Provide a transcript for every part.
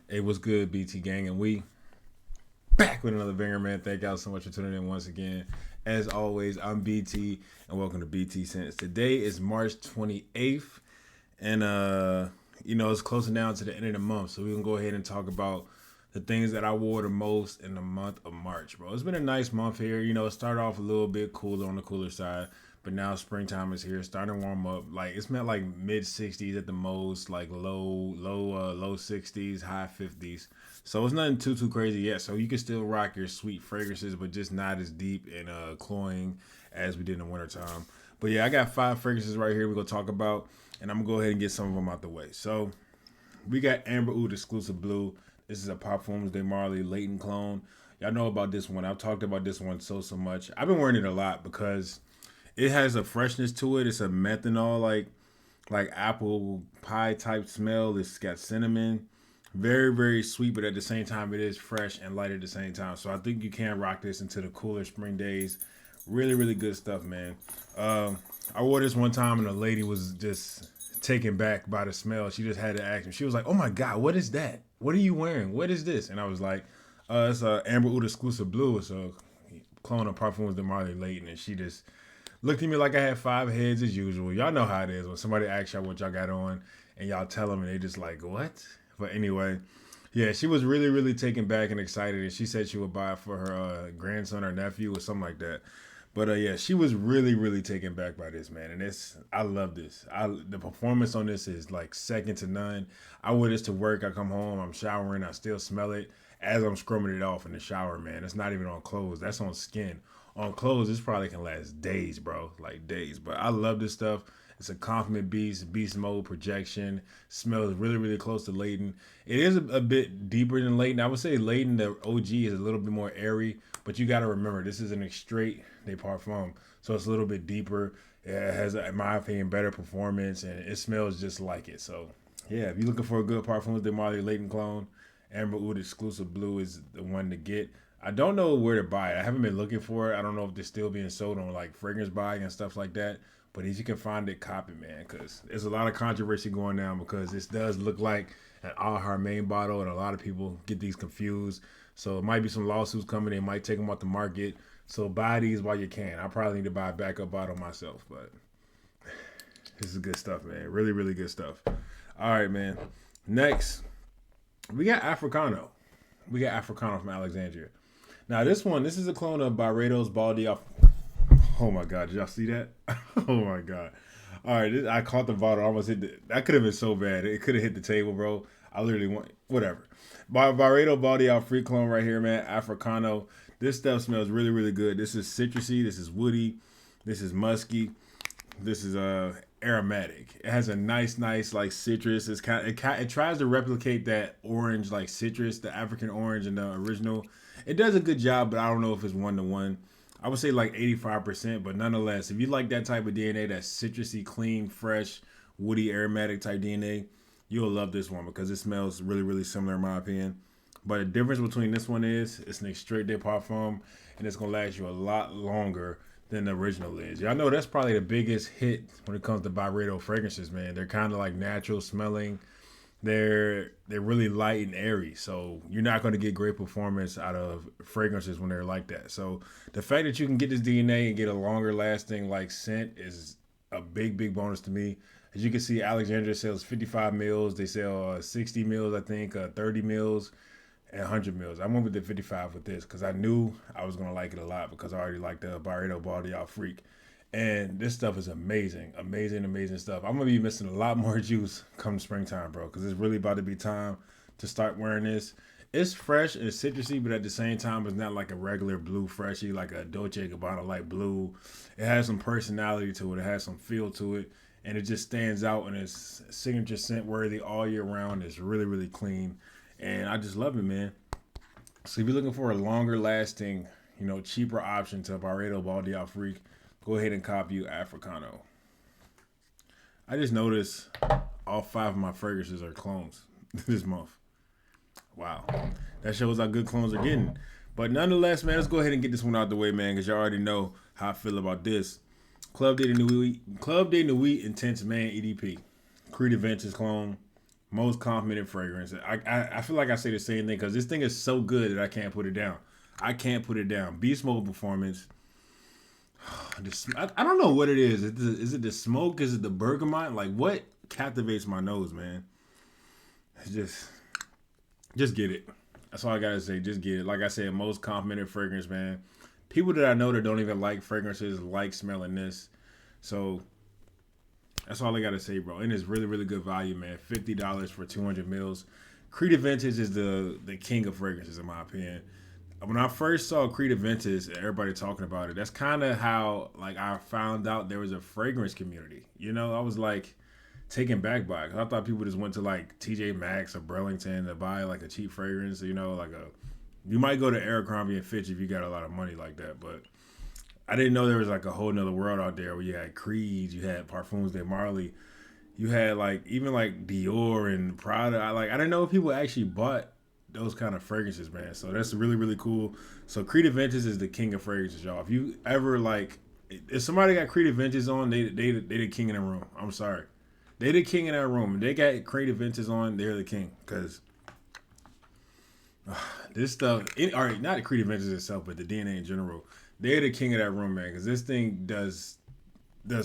Hey, what's good, BT Gang? And we back with another banger, man. Thank y'all so much for tuning in once again. As always, I'm BT, and welcome to BT Sense. Today is March 28th, and it's closing down to the end of the month, so we can go ahead and talk about the things that I wore the most in the month of March, bro. It's been a nice month here. It started off a little bit cooler on the cooler side, but now springtime is here, starting to warm up. Like it's meant like mid 60s at the most, like low 60s, high 50s. So it's nothing too crazy yet. So you can still rock your sweet fragrances, but just not as deep and cloying as we did in the wintertime. But yeah, I got 5 fragrances right here we're gonna talk about, and I'm gonna go ahead and get some of them out the way. So we got Amber Oud Exclusive Blue. This is a Parfums de Marley latent clone. Y'all know about this one. I've talked about this one so much. I've been wearing it a lot because it has a freshness to it. It's a methanol like apple pie type smell. It's got cinnamon. Very sweet, but at the same time it is fresh and light at the same time. So I think you can rock this into the cooler spring days. Really good stuff, man. I wore this one time and a lady was just taken back by the smell. She just had to ask me. She was like, "Oh my god, what is that? What are you wearing? What is this?" And I was like, "It's a Amber Oud Exclusive Blue. It's a clone of Parfums de Marley Layton." And she just looked at me like I had 5 heads as usual. Y'all know how it is when somebody asks y'all what y'all got on and y'all tell them and they just like, "What?" But anyway, yeah, she was really taken back and excited, and she said she would buy it for her grandson or nephew or something like that. But yeah, she was really taken back by this, man, and I love this. The performance on this is like second to none. I wear this to work. I come home, I'm showering, I still smell it as I'm scrubbing it off in the shower, man. It's not even on clothes. That's on skin. On clothes, this probably can last days, bro, like days. But I love this stuff. It's a compliment beast mode projection. Smells really close to Layton. It is a bit deeper than Layton. I would say Layton, the OG, is a little bit more airy, but you got to remember this is an straight de parfum, so it's a little bit deeper. It has, in my opinion, better performance, and it smells just like it. So yeah, if you're looking for a good Parfums de Marley Layton clone, Amber Oud Exclusive Blue is the one to get. I don't know where to buy it. I haven't been looking for it. I don't know if they're still being sold on like fragrance buying and stuff like that. But if you can find it, copy, man, because there's a lot of controversy going down because this does look like an Al main bottle, and a lot of people get these confused. So it might be some lawsuits coming. They might take them off the market. So buy these while you can. I probably need to buy a backup bottle myself, but this is good stuff, man. Really good stuff. All right, man. Next, we got Africano. We got Africano from Alexandria. Now this is a clone of Barredo's Baldy off. Oh my god, did y'all see that? Oh my god. All right, I caught the bottle. I almost hit that could have been so bad. It could have hit the table, bro. I literally want whatever. Barredo Baldy off free clone right here, man. Africano. This stuff smells really good. This is citrusy. This is woody. This is musky. This is aromatic. It has a nice like citrus. It tries to replicate that orange like citrus, the African orange in the original. It does a good job, but I don't know if it's 1-to-1. I would say like 85%, but nonetheless, if you like that type of DNA, that citrusy, clean, fresh, woody, aromatic type DNA, you'll love this one because it smells really similar in my opinion. But the difference between this one is it's an extrait de parfum, and it's gonna last you a lot longer than the original is. Y'all know that's probably the biggest hit when it comes to Byredo fragrances, man. They're kind of like natural smelling. They're really light and airy, so you're not going to get great performance out of fragrances when they're like that. So the fact that you can get this DNA and get a longer lasting like scent is a big bonus to me. As you can see, Alexandria sells 55 mils. They sell 60 mils, I think, 30 mils, and 100 mils. I went with the 55 with this because I knew I was going to like it a lot because I already liked the Barredo Baldy Out Freak. And this stuff is amazing stuff. I'm gonna be missing a lot more juice come springtime, bro, because it's really about to be time to start wearing this. It's fresh and citrusy, but at the same time, it's not like a regular blue freshie, like a Dolce & Gabbana like blue. It has some personality to it. It has some feel to it, and it just stands out. And it's signature scent worthy all year round. It's really clean, and I just love it, man. So if you're looking for a longer lasting, cheaper option to Barredo Baldy Out Freak, go ahead and copy Africano. I just noticed all 5 of my fragrances are clones this month. Wow. That shows how good clones are getting. But nonetheless, man, let's go ahead and get this one out the way, man, because y'all already know how I feel about this. Club de Nuit Intense Man EDP. Creed Ventage clone. most complimented fragrance. I feel like I say the same thing because this thing is so good that I can't put it down. I can't put it down. Beast Mode Performance. I don't know what it is. Is it the smoke? Is it the bergamot? Like, what captivates my nose, man? It's just get it. That's all I gotta say. Just get it. Like I said, most complimented fragrance, man. People that I know that don't even like fragrances like smelling this. So that's all I gotta say, bro. And it's really, really good value, man. $50 for 200 mils. Creed Ventage is the king of fragrances, in my opinion. When I first saw Creed Ventage and everybody talking about it, that's kind of how like I found out there was a fragrance community. You know, I was like taken back by it. I thought people just went to like TJ Maxx or Burlington to buy like a cheap fragrance. You know, you might go to Abercrombie and Fitch if you got a lot of money like that, but I didn't know there was like a whole nother world out there where you had Creed, you had Parfums de Marly, you had like even like Dior and Prada. I didn't know if people actually bought those kind of fragrances, man. So that's really, really cool. So Creed Ventage is the king of fragrances, y'all. If you ever like, if somebody got Creed Ventage on, they the king in the room. I'm sorry, they the king in that room. If they got Creed Ventage on, they're the king. Cause this stuff, all right, not the Creed Ventage itself, but the DNA in general, they're the king of that room, man. Cause this thing does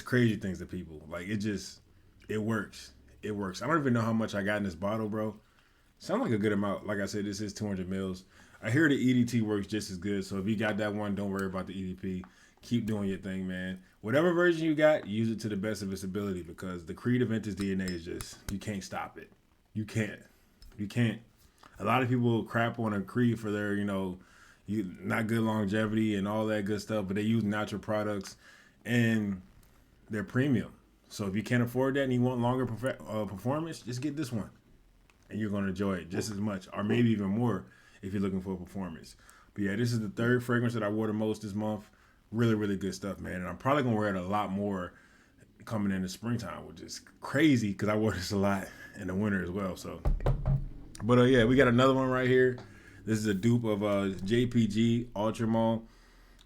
crazy things to people. Like it works. It works. I don't even know how much I got in this bottle, bro. Sound like a good amount. Like I said, this is 200 mils. I hear the EDT works just as good. So if you got that one, don't worry about the EDP. Keep doing your thing, man. Whatever version you got, use it to the best of its ability because the Creed Ventage DNA is just, you can't stop it. You can't. You can't. A lot of people crap on a Creed for their, not good longevity and all that good stuff, but they use natural products and they're premium. So if you can't afford that and you want longer performance, just get this one. And you're going to enjoy it just as much or maybe even more if you're looking for performance. But yeah, this is the third fragrance that I wore the most this month. Really, really good stuff, man. And I'm probably going to wear it a lot more coming in the springtime, which is crazy because I wore this a lot in the winter as well. So, but yeah, we got another one right here. This is a dupe of JPG Ultra Mall.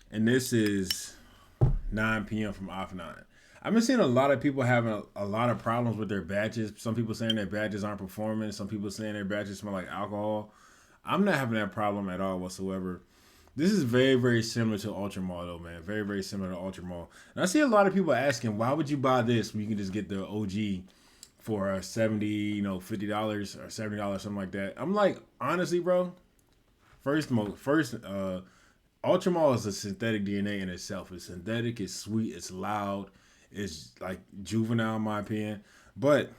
And this is 9 p.m. from Off 9. I've been seeing a lot of people having a lot of problems with their badges. Some people saying their badges aren't performing. Some people saying their badges smell like alcohol. I'm not having that problem at all whatsoever. This is very, very similar to Ultra Mall, though, man. Very, very similar to Ultra Mall. And I see a lot of people asking, why would you buy this when you can just get the OG for $70, $50 or $70, something like that? I'm like, honestly, bro, Ultra Mall is a synthetic DNA in itself. It's synthetic, it's sweet, it's loud. It's like juvenile in my opinion. But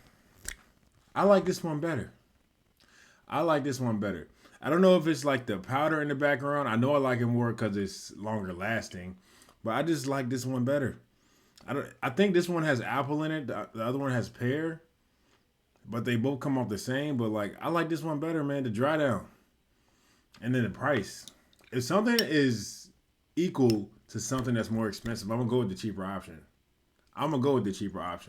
I like this one better. I don't know if it's like the powder in the background. I know I like it more because it's longer lasting. But I just like this one better. I think this one has apple in it. The other one has pear. But they both come off the same. But like I like this one better, man. The dry down. And then the price. If something is equal to something that's more expensive, I'm going to go with the cheaper option.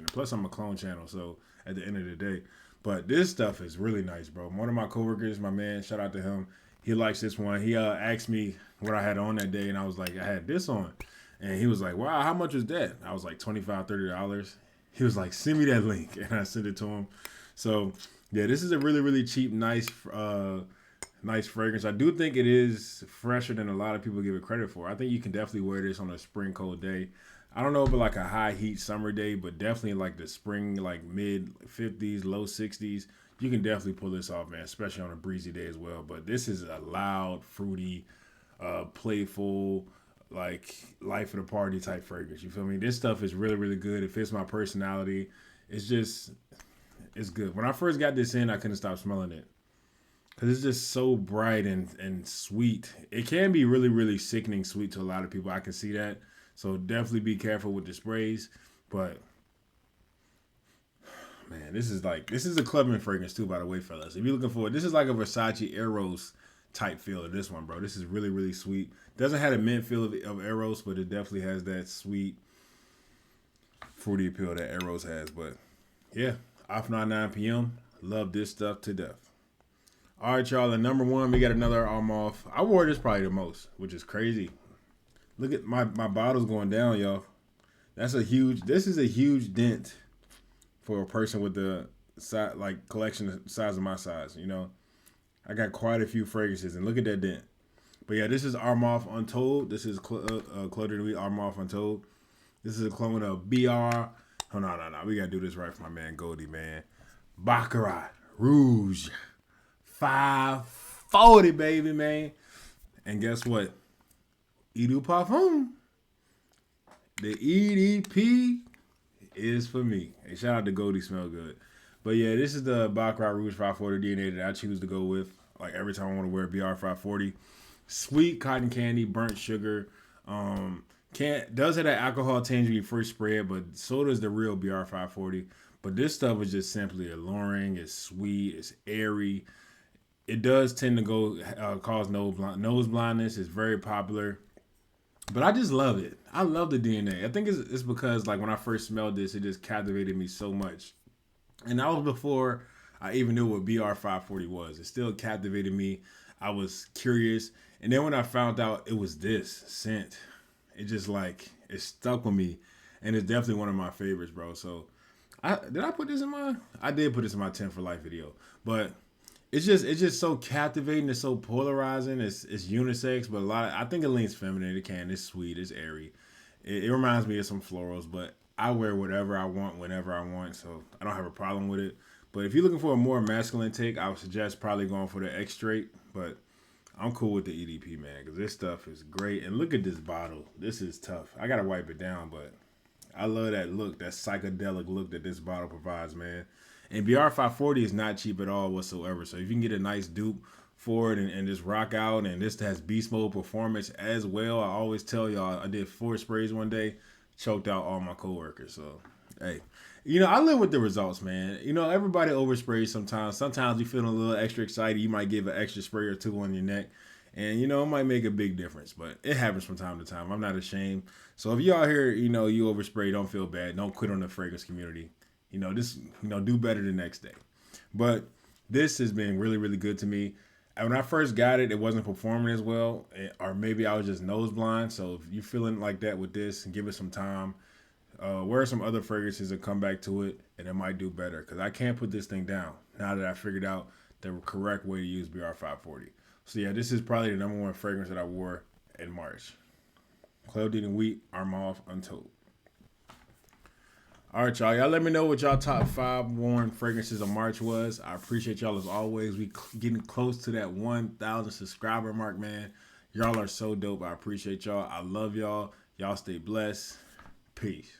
Plus, I'm a clone channel, so at the end of the day. But this stuff is really nice, bro. One of my coworkers, my man, shout out to him. He likes this one. He asked me what I had on that day, and I was like, I had this on. And he was like, wow, how much was that? I was like, $25, $30. He was like, send me that link. And I sent it to him. So, yeah, this is a really, really cheap, nice fragrance. I do think it is fresher than a lot of people give it credit for. I think you can definitely wear this on a spring cold day. I don't know about like a high heat summer day, but definitely like the spring, like mid 50s, low 60s. You can definitely pull this off, man, especially on a breezy day as well. But this is a loud, fruity, playful, like life of the party type fragrance. You feel me? This stuff is really, really good. It fits my personality. It's good. When I first got this in, I couldn't stop smelling it. Because it's just so bright and sweet. It can be really, really sickening sweet to a lot of people. I can see that. So definitely be careful with the sprays. But, man, this is a clubbing fragrance too, by the way, fellas. If you're looking for it, this is like a Versace Eros type feel of this one, bro. This is really, really sweet. Doesn't have a mint feel of Eros, but it definitely has that sweet, fruity appeal that Eros has. But, yeah, off 9 p.m. Love this stuff to death. All right, y'all. And number one, we got another arm off. I wore this probably the most, which is crazy. Look at my bottle's going down, y'all. This is a huge dent for a person with the like collection the size of my size. You know, I got quite a few fragrances, and look at that dent. But yeah, this is Armoff Untold. This is Claude de Nuit Armoff Untold. This is a clone of BR. Oh, no. We got to do this right for my man Goldie, man. Baccarat Rouge 540, baby, man. And guess what? Eau Parfum. The EDP is for me. Hey, shout out to Goldie, smell good. But yeah, this is the Baccarat Rouge 540 DNA that I choose to go with. Like every time I want to wear BR 540. Sweet cotton candy, burnt sugar. Does have that alcohol tinge when you first spray it, but so does the real BR 540. But this stuff is just simply alluring. It's sweet. It's airy. It does tend to cause nose blindness. It's very popular. But I just love it. I love the DNA. I think it's because like when I first smelled this, it just captivated me so much. And that was before I even knew what BR 540 was. It still captivated me. I was curious. And then when I found out it was this scent, it just like, it stuck with me. And it's definitely one of my favorites, bro. So did I put this in I did put this in my 10 for life video. But it's just so captivating. It's so polarizing. It's unisex, but I think it leans feminine. It's sweet. It's airy. It reminds me of some florals, but I wear whatever I want whenever I want, so I don't have a problem with it. But if you're looking for a more masculine take, I would suggest probably going for the X straight. But I'm cool with the EDP, man, because this stuff is great. And look at this bottle. This is tough. I gotta wipe it down, but I love that look, that psychedelic look that this bottle provides, man. And BR 540 is not cheap at all whatsoever. So if you can get a nice dupe for it and just rock out, and this has beast mode performance as well. I always tell y'all, I did 4 sprays one day, choked out all my coworkers. So, hey, I live with the results, man. Everybody oversprays sometimes. Sometimes you feeling a little extra excited. You might give an extra spray or two on your neck. And, it might make a big difference. But it happens from time to time. I'm not ashamed. So if you out here, you overspray, don't feel bad. Don't quit on the fragrance community. Do better the next day. But this has been really, really good to me. And when I first got it, it wasn't performing as well. Or maybe I was just nose blind. So if you're feeling like that with this, give it some time. Wear some other fragrances and come back to it, and it might do better. Because I can't put this thing down now that I figured out the correct way to use BR 540. So yeah, this is probably the number 1 fragrance that I wore in March. Claude de Nuit Armoff Untold. All right, y'all. Y'all let me know what y'all top 5 worn fragrances of March was. I appreciate y'all as always. We getting close to that 1,000 subscriber mark, man. Y'all are so dope. I appreciate y'all. I love y'all. Y'all stay blessed. Peace.